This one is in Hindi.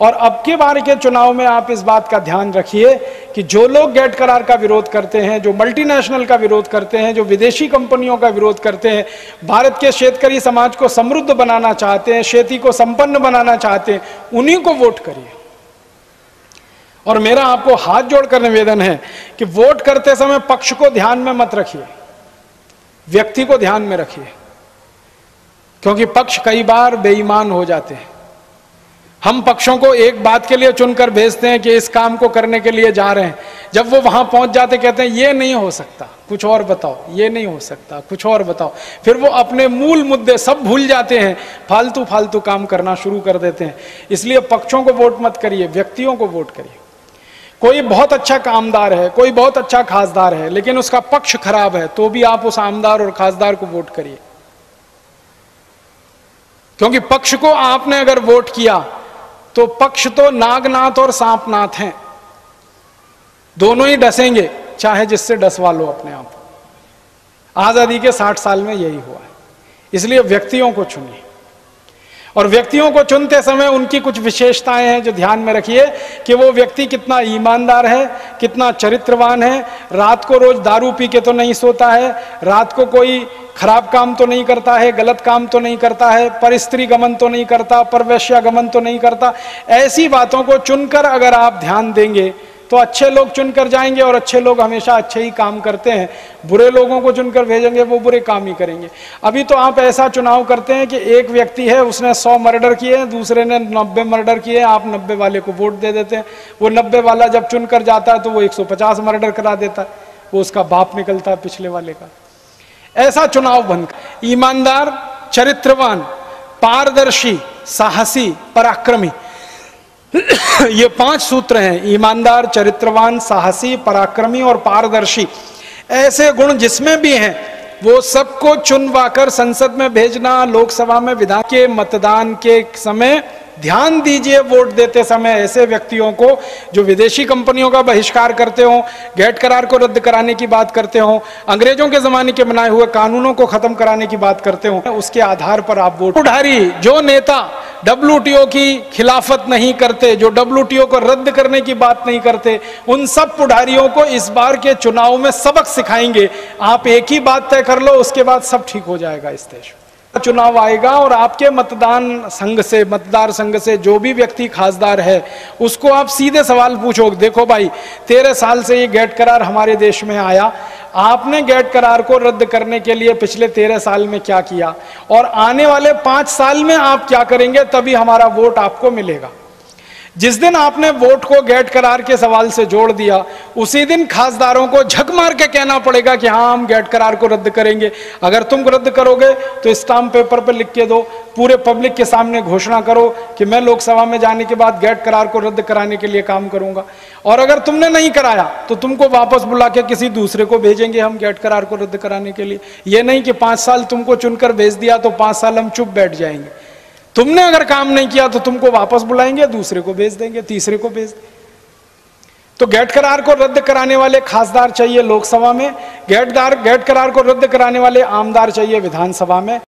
और अब के बार के चुनाव में आप इस बात का ध्यान रखिए कि जो लोग गैट करार का विरोध करते हैं, जो मल्टीनेशनल का विरोध करते हैं, जो विदेशी कंपनियों का विरोध करते हैं, भारत के शेतकरी समाज को समृद्ध बनाना चाहते हैं, खेती को संपन्न बनाना चाहते हैं, उन्हीं को वोट करिए। और मेरा आपको हाथ जोड़कर निवेदन है कि वोट करते समय पक्ष को ध्यान में मत रखिए, व्यक्ति को ध्यान में रखिए, क्योंकि पक्ष कई बार बेईमान हो जाते हैं। हम पक्षों को एक बात के लिए चुनकर भेजते हैं कि इस काम को करने के लिए जा रहे हैं, जब वो वहां पहुंच जाते कहते हैं ये नहीं हो सकता, कुछ और बताओ, ये नहीं हो सकता, कुछ और बताओ। फिर वो अपने मूल मुद्दे सब भूल जाते हैं, फालतू फालतू काम करना शुरू कर देते हैं। इसलिए पक्षों को वोट मत करिए, व्यक्तियों को वोट करिए। कोई बहुत अच्छा कामदार है, कोई बहुत अच्छा खासदार है, लेकिन उसका पक्ष खराब है, तो भी आप उस आमदार और खासदार को वोट करिए, क्योंकि पक्ष को आपने अगर वोट किया तो पक्ष तो नागनाथ और सांपनाथ हैं, दोनों ही डसेंगे, चाहे जिससे डसवा लो अपने आप। आजादी के 60 साल में यही हुआ है। इसलिए व्यक्तियों को चुनिए, और व्यक्तियों को चुनते समय उनकी कुछ विशेषताएं हैं जो ध्यान में रखिए कि वो व्यक्ति कितना ईमानदार है, कितना चरित्रवान है, रात को रोज दारू पी के तो नहीं सोता है, रात को कोई खराब काम तो नहीं करता है, गलत काम तो नहीं करता है, पर स्त्री गमन तो नहीं करता, पर वैश्या गमन तो नहीं करता। ऐसी बातों को चुनकर अगर आप ध्यान देंगे तो अच्छे लोग चुनकर जाएंगे, और अच्छे लोग हमेशा अच्छे ही काम करते हैं। बुरे लोगों को चुनकर भेजेंगे, वो बुरे काम ही करेंगे। अभी तो आप ऐसा चुनाव करते हैं कि एक व्यक्ति है, उसने 100 मर्डर किए हैं, दूसरे ने 90 मर्डर किए हैं, आप 90 वाले को वोट दे देते हैं। वो 90 वाला जब चुनकर जाता है तो वो 150 मर्डर करा देता है, वो उसका बाप निकलता है पिछले वाले का। ऐसा चुनाव बनकर ईमानदार, चरित्रवान, पारदर्शी, साहसी, पराक्रमी, ये 5 सूत्र हैं। ईमानदार, चरित्रवान, साहसी, पराक्रमी और पारदर्शी। ऐसे गुण जिसमें भी हैं वो सबको चुनवाकर संसद में भेजना, लोकसभा में विधान के मतदान के समय ध्यान दीजिए वोट देते समय ऐसे व्यक्तियों को जो विदेशी कंपनियों का बहिष्कार करते हो, गैट करार को रद्द कराने की बात करते हो, अंग्रेजों के जमाने के बनाए हुए कानूनों को खत्म कराने की बात करते हो, उसके आधार पर आप वोट। पुढ़ारी जो नेता WTO की खिलाफत नहीं करते, जो WTO को रद्द करने की बात नहीं करते, उन सब पुढ़ारियों को इस बार के चुनाव में सबक सिखाएंगे। आप एक ही बात तय कर लो, उसके बाद सब ठीक हो जाएगा इस देश में। चुनाव आएगा और आपके मतदार संघ से जो भी व्यक्ति खासदार है उसको आप सीधे सवाल पूछोगे, देखो भाई 13 साल से ये गैट करार हमारे देश में आया, आपने गैट करार को रद्द करने के लिए पिछले 13 साल में क्या किया, और आने वाले 5 साल में आप क्या करेंगे, तभी हमारा वोट आपको मिलेगा। जिस दिन आपने वोट को गैट करार के सवाल से जोड़ दिया, उसी दिन खासदारों को झक मार के कहना पड़ेगा कि हाँ हम गैट करार को रद्द करेंगे। अगर तुम रद्द करोगे तो स्टाम्प पेपर पर लिख के दो, पूरे पब्लिक के सामने घोषणा करो कि मैं लोकसभा में जाने के बाद गैट करार को रद्द कराने के लिए काम करूंगा। और अगर तुमने नहीं कराया तो तुमको वापस बुला के किसी दूसरे को भेजेंगे हम गैट करार को रद्द कराने के लिए। ये नहीं कि 5 साल तुमको चुनकर भेज दिया तो 5 साल हम चुप बैठ जाएंगे। तुमने अगर काम नहीं किया तो तुमको वापस बुलाएंगे, दूसरे को भेज देंगे, तीसरे को भेज देंगे। तो गैट करार को रद्द कराने वाले खासदार चाहिए लोकसभा में, गैट करार को रद्द कराने वाले आमदार चाहिए विधानसभा में।